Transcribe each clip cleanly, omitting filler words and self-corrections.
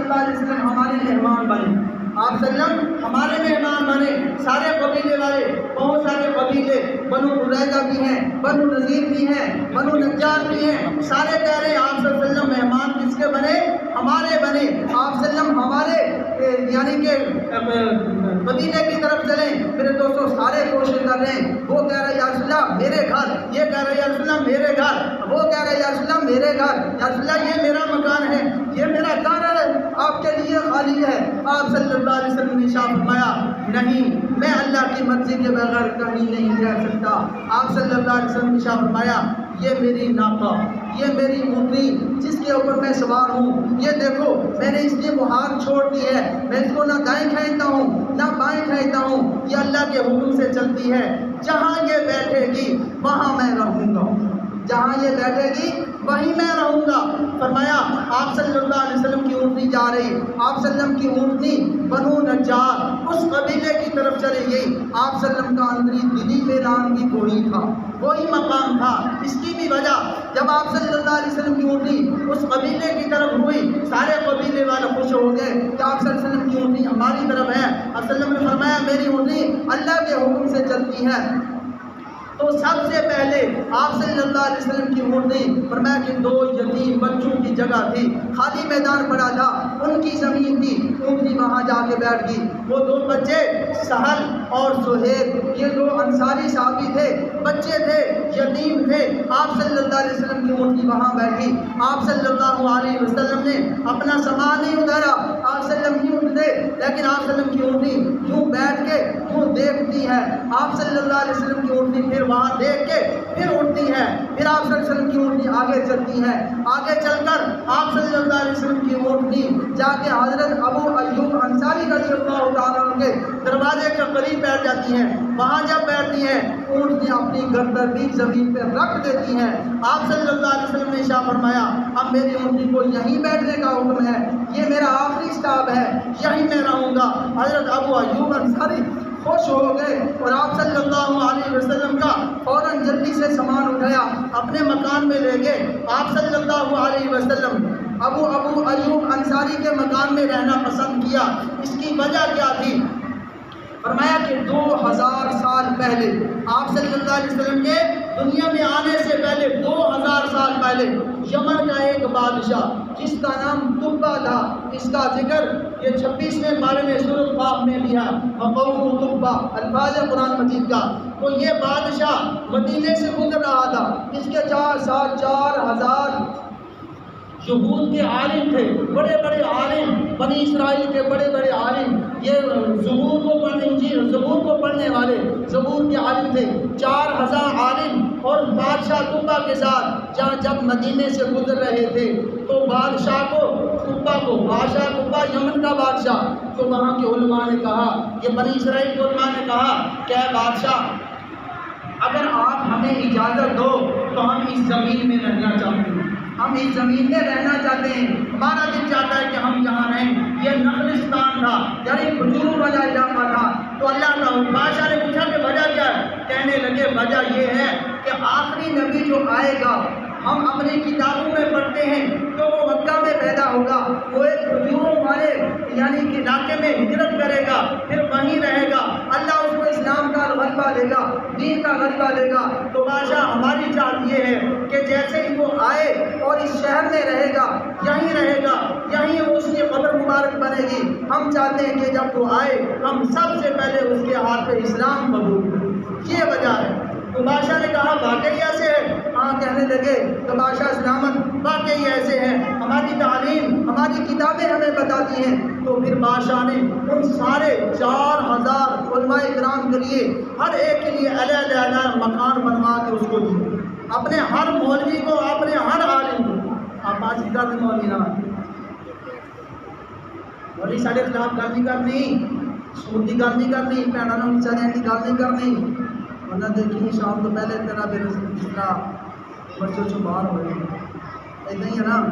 اللہ علیہ وسلم ہمارے مہمان بنے، آپ صلی اللہ علیہ وسلم ہمارے مہمان بنے۔ سارے قبیلے والے، بہت سارے قبیلے، بنو قریظہ بھی ہیں، بنو نذیر بھی ہیں، بنو نجار بھی ہیں، سارے کہہ رہے ہیں آپ صلی اللہ علیہ وسلم مہمان کس کے بنے؟ ہمارے بنے۔ آپ صلی اللہ علیہ وسلم ہمارے یعنی کہ مدینے کی طرف چلیں۔ میرے دوستوں سارے کوشش کر رہے ہیں، وہ کہہ رہے ہیں یا رسول اللہ میرے گھر، یہ کہہ رہے ہیں یا رسول اللہ میرے گھر، وہ کہہ رہے ہیں یا رسول اللہ میرے گھر، یا رسول اللہ یہ میرا مکان ہے، یہ میرا گھر ہے، آپ کے لیے خالی ہے۔ آپ صلی اللہ علیہ وسلم نے ارشاد فرمایا نہیں، میں اللہ کی مرضی کے بغیر کہیں نہیں رہ سکتا۔ آپ صلی اللہ علیہ وسلم نے ارشاد فرمایا یہ میری ناقہ، یہ میری اونٹنی جس کے اوپر میں سوار ہوں، یہ دیکھو میں نے اس کی مہار چھوڑ دی ہے، میں اس کو نہ دائیں کھینچتا ہوں نہ بائیں کھینچتا ہوں، یہ اللہ کے حکم سے چلتی ہے، جہاں یہ بیٹھے گی وہاں میں رہوں گا، جہاں یہ بیٹھے گی وہیں میں رہوں گا۔ فرمایا آپ صلی اللہ علیہ وسلم کی اونٹنی جا رہی، آپ صلی اللہ علیہ وسلم کی اونٹنی بنو نجار اس قبیلے کی طرف چلی گئی۔ آپ صلی اللہ علیہ وسلم کا اندری دلی میدان بھی وہی تھا، وہی مقام تھا۔ اس کی بھی وجہ جب آپ صلی اللہ علیہ وسلم کی اونٹنی اس قبیلے کی طرف ہوئی، سارے قبیلے والے خوش ہو گئے کہ آپ صلی اللہ علیہ وسلم کی اونٹنی ہماری طرف ہے۔ آپ صلی اللہ علیہ وسلم نے فرمایا میری اونٹنی اللہ کے حکم سے چلتی ہے۔ تو سب سے پہلے آپ صلی اللہ علیہ وسلم کی اونٹنی فرمایا کہ دو یتیم بچوں کی جگہ تھی، خالی میدان پڑا تھا، ان کی زمین تھی، اونٹنی وہاں جا کے بیٹھ گئی۔ وہ دو بچے سہل اور سہیل، یہ دو انصاری صحابی تھے، بچے تھے، یتیم تھے۔ آپ صلی اللہ علیہ وسلم کی اونٹنی وہاں بیٹھی۔ آپ صلی اللہ علیہ وسلم نے اپنا سامان نہیں اتارا، آپ صلی اللہ علیہ وسلم کی اونٹنی تھے، لیکن آپ صلی اللہ علیہ وسلم کی اونٹنی یوں بیٹھ کے یوں دیکھتی ہے۔ آپ صلی اللہ علیہ وسلم کی اونٹنی پھر وہاں دیکھ کے پھر اٹھتی ہے، پھر آپ صلی اللہ علیہ وسلم کی اونٹنی آگے چلتی ہے، آگے چل کر آپ صلی اللہ علیہ وسلم کی اونٹنی جا کے حضرت ابو ایوب انصاری رضی اللہ تعالیٰ عنہ کے دروازے کے قریب بیٹھ جاتی ہیں۔ وہاں جب بیٹھتی ہیں اونٹنی اپنی گردن بھی زمین پہ رکھ دیتی ہیں۔ آپ صلی اللہ علیہ وسلم نے ارشاد فرمایا اب میری اونٹنی کو یہیں بیٹھنے کا حکم ہے، یہ میرا آخری اسٹاپ ہے، یہیں میں رہوں گا۔ حضرت ابو ایوب انصاری خوش ہو گئے اور آپ صلی اللہ علیہ وسلم کا فوراً جلدی سے سامان اٹھایا، اپنے مکان میں لے گئے۔ آپ صلی اللہ علیہ وسلم ابو ایوب انصاری کے مکان میں رہنا پسند کیا۔ اس کی وجہ کیا تھی؟ فرمایا کہ 2000 سال پہلے آپ صلی اللہ علیہ وسلم کے دنیا میں آنے سے پہلے 2000 سال پہلے یمن کا ایک بادشاہ جس کا نام تبا تھا، اس کا ذکر یہ 26ویں پارے میں سورۃ قاف میں بھی ہے، وقوم تبا الفاظ قرآن مجید کا۔ تو یہ بادشاہ مدینے سے گزر رہا تھا، اس کے 4000 یہود کے عالم تھے، بڑے بڑے عالم، بنی اسرائیل کے بڑے بڑے عالم، یہ زبور کو پڑھنے والے زبور کے عالم تھے، 4000 عالم، اور بادشاہ طبا کے ساتھ جب مدینے سے گزر رہے تھے تو بادشاہ طبا یمن کا بادشاہ، تو وہاں کے علماء نے کہا، یہ بنی اسرائیل کے علماء نے کہا کہ اے بادشاہ اگر آپ ہمیں اجازت دو تو ہم اس زمین میں رہنا چاہتے ہیں، ہم اس زمین میں رہنا چاہتے ہیں، ہمارا دل چاہتا ہے کہ ہم یہاں رہیں۔ یہ نخلستان تھا، یعنی کھجور والا علاقہ تھا۔ تو اللہ کا بادشاہ نے پوچھا کہ وجہ کیا ہے؟ کہنے لگے وجہ یہ ہے کہ آخری نبی جو آئے گا ہم اپنی کتابوں میں پڑھتے ہیں تو وہ مکہ میں پیدا ہوگا، وہ ایک کھجوروں والے یعنی کہ علاقے میں ہجرت کرے گا، پھر وہیں رہے گا، اللہ اس کو اسلام کا غلبہ دے گا، دین کا غلبہ دے گا۔ تو بادشاہ ہماری چاہت یہ ہے کہ جیسے ہی وہ آئے اور اس شہر میں رہے گا، یہیں رہے گا، یہیں اس کی قبر مبارک بنے گی، ہم چاہتے ہیں کہ جب وہ آئے ہم سب سے پہلے اس کے ہاتھ پہ اسلام قبول کریں، یہ وجہ ہے۔ تو بادشاہ نے کہا واقعی ایسے ہے؟ ہاں کہنے لگے تو بادشاہ سلامت واقعی ایسے ہیں، ہماری تعلیم ہماری کتابیں ہمیں بتاتی ہیں۔ تو پھر بادشاہ نے ان سارے 4000 علماء کرام کے لیے ہر ایک کے لیے علیحدہ مکان بنوا کے اس کو دیا، اپنے ہر مولوی کو، اپنے ہر عالم کو۔ آپ آج کی کر مولوی نہ مولوی سارے خلاف گل نہیں کرنی، سود کی گل نہیں کرنی، بھنوں کی چلے کی گل نہیں کرنی، ورنہ دیکھی شام تو پہلے تیرا پھر جس طرح بچوں سے باہر ہوئے ایسا ہی ہے نا۔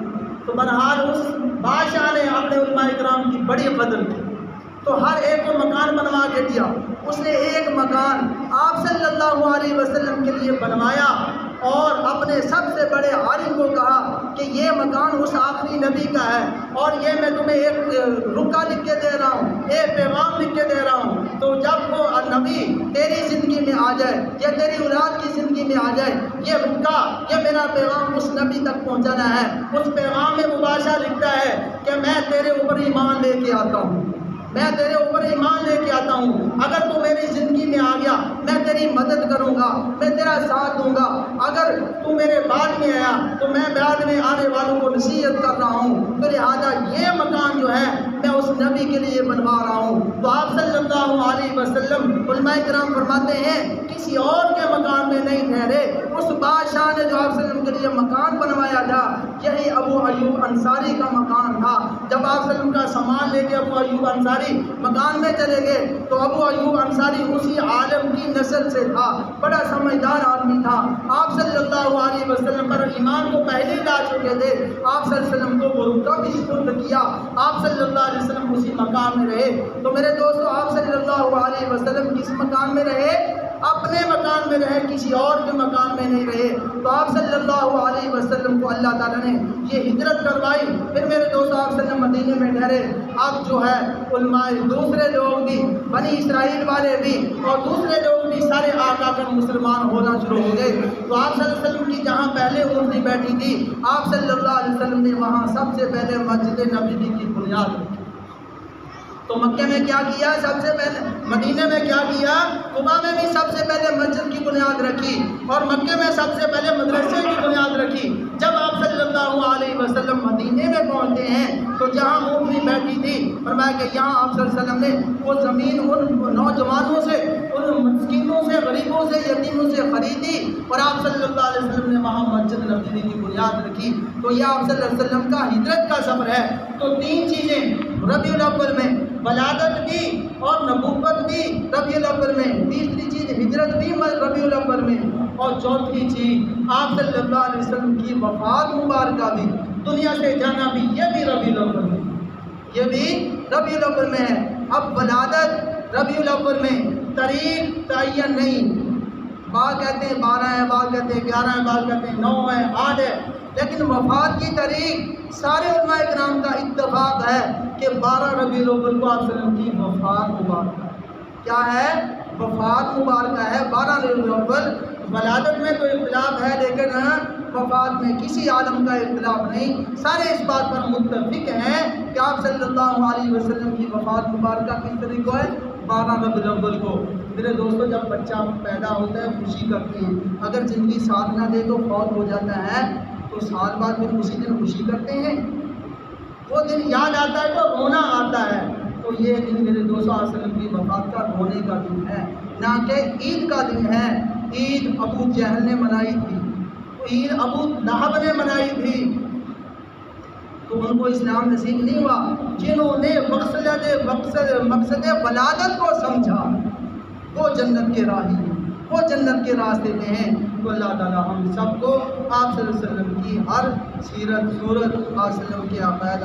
تو بہرحال اس بادشاہ نے اپنے علماء کرام کی بڑی قدر کی، تو ہر ایک کو مکان بنوا کے دیا۔ اس نے ایک مکان آپ صلی اللہ علیہ وسلم کے لیے بنوایا اور اپنے سب سے بڑے عالم کو کہا کہ یہ مکان اس آخری نبی کا ہے، اور یہ میں تمہیں ایک رکا لکھ کے دے رہا ہوں، ایک پیغام لکھ کے دے رہا ہوں، تو جب وہ نبی تیری زندگی میں آ جائے یا تیری اولاد کی زندگی میں آ جائے، یہ رکا، یہ میرا پیغام اس نبی تک پہنچانا ہے۔ اس پیغام میں مباشرہ لکھتا ہے کہ میں تیرے اوپر ایمان لے کے آتا ہوں، میں تیرے اوپر ایمان لے کے آتا ہوں، اگر تو میری زندگی میں آ گیا میں تیری مدد کروں گا، میں تیرا ساتھ دوں گا، اگر تو میرے بعد میں آیا تو میں بعد میں آنے والوں کو نصیحت کر رہا ہوں، تو لہٰذا یہ مکان جو ہے میں اس نبی کے لیے بنوا رہا ہوں۔ تو آپ صلی اللہ علیہ وسلم، علماء کرام فرماتے ہیں کسی اور کے مکان میں نہیں ٹھہرے، اس بادشاہ نے جو آپ صلی اللہ علیہ وسلم کے لیے مکان بنوایا تھا یہی ابو ایوب انصاری کا مکان تھا۔ جب آپ صلی اللہ علیہ وسلم کا سامان لے کے ابو ایوب انصاری مکان میں چلے گئے تو ابو ایوب انصاری اسی عالم کی نسل سے تھا، بڑا سمجھدار آدمی تھا، آپ صلی اللہ علیہ وسلم پر ایمان کو پہلے لا چکے تھے۔ آپ صلی اللہ علیہ وسلم کو وہ رکا بھی سپرد کیا، آپ صلی اللہ علیہ وسلم اسی مکان میں رہے۔ تو میرے دوستو، آپ صلی اللہ علیہ وسلم کس مکان میں رہے؟ اپنے مکان میں رہے، کسی اور کے مکان میں نہیں رہے۔ تو آپ صلی اللہ علیہ وسلم کو اللہ تعالیٰ نے یہ ہجرت کروائی، پھر میرے دوستو آپ صلی اللہ علیہ وسلم مدینے میں ٹھہرے۔ اب جو ہے علماء دوسرے لوگ بھی، بنی اسرائیل والے بھی اور دوسرے لوگ بھی سارے آ کر مسلمان ہونا شروع ہو گئے۔ تو آپ صلی اللہ علیہ وسلم کی جہاں پہلے اونٹنی بیٹھی تھی، آپ صلی اللہ علیہ وسلم نے وہاں سب سے پہلے مسجد نبوی کی بنیاد رکھی۔ تو مکے میں کیا کیا؟ سب سے پہلے مدینے میں کیا کیا؟ قباء میں بھی سب سے پہلے مسجد کی بنیاد رکھی، اور مکے میں سب سے پہلے مدرسے کی بنیاد رکھی۔ جب آپ صلی اللہ علیہ وسلم مدینے میں پہنچتے ہیں تو جہاں اونٹنی بیٹھی تھی، فرمایا کہ یہاں آپ صلی اللہ علیہ وسلم نے وہ زمین ان نوجوانوں سے، ان مسکینوں سے، غریبوں سے، یتیموں سے خریدی، اور آپ صلی اللہ علیہ وسلم نے وہاں مسجد نبوی کی بنیاد رکھی۔ تو یہ آپ صلی اللہ علیہ وسلم کا ہجرت کا سفر ہے۔ تو تین چیزیں ربیع الاول میں، ولادت بھی اور نبوت بھی ربیع الاول میں، تیسری چیز ہجرت بھی ربیع الاول میں، اور چوتھی چیز آپ صلی اللہ علیہ وسلم کی وفات مبارکہ بھی، دنیا سے جانا بھی، یہ بھی ربیع الاول میں، یہ بھی ربیع الاول میں ہے۔ اب ولادت ربیع الاول میں، تاریخ تعین نہیں، بعض کہتے ہیں 12 ہے، بعض کہتے ہیں 11 ہے، بعض کہتے ہیں 9 ہے، 8 ہے، لیکن وفات کی تاریخ سارے علماء کرام کا اتفاق ہے کہ 12 ربیع الاول کو آپ صلی اللہ علیہ وسلم کی وفات مبارکہ ہے۔ کیا ہے؟ وفات مبارکہ ہے 12 ربیع الاول۔ ولادت میں تو اختلاف ہے، لیکن وفات میں کسی عالم کا اختلاف نہیں، سارے اس بات پر متفق ہیں کہ آپ صلی اللہ علیہ وسلم کی وفات مبارکہ کس طریقے کو ہے؟ 12 ربیع الاول کو۔ میرے دوستو، جب بچہ پیدا ہوتا ہے خوشی کرتے ہیں، اگر زندگی ساتھ نہ دے تو فوت ہو جاتا ہے تو سال بعد پھر اسی دن خوشی کرتے ہیں، وہ دن یاد آتا ہے تو رونا آتا ہے۔ تو یہ دن میرے دوستو صلی اللہ علیہ وسلم کی وفات کا رونے کا دن ہے، نہ کہ عید کا دن ہے۔ عید ابو جہل نے منائی تھی، عید ابو لہب نے منائی تھی، تو ان کو اسلام نصیب نہیں ہوا۔ جنہوں نے مقصد ولادت کو سمجھا وہ جنت کے راہی ہیں، وہ جنت کے راستے میں ہیں۔ تو اللہ تعالیٰ ہم سب کو آپ صلی اللہ علیہ وسلم کی ہر سیرت صورت، آپ صلی اللہ علیہ وسلم کے عقائد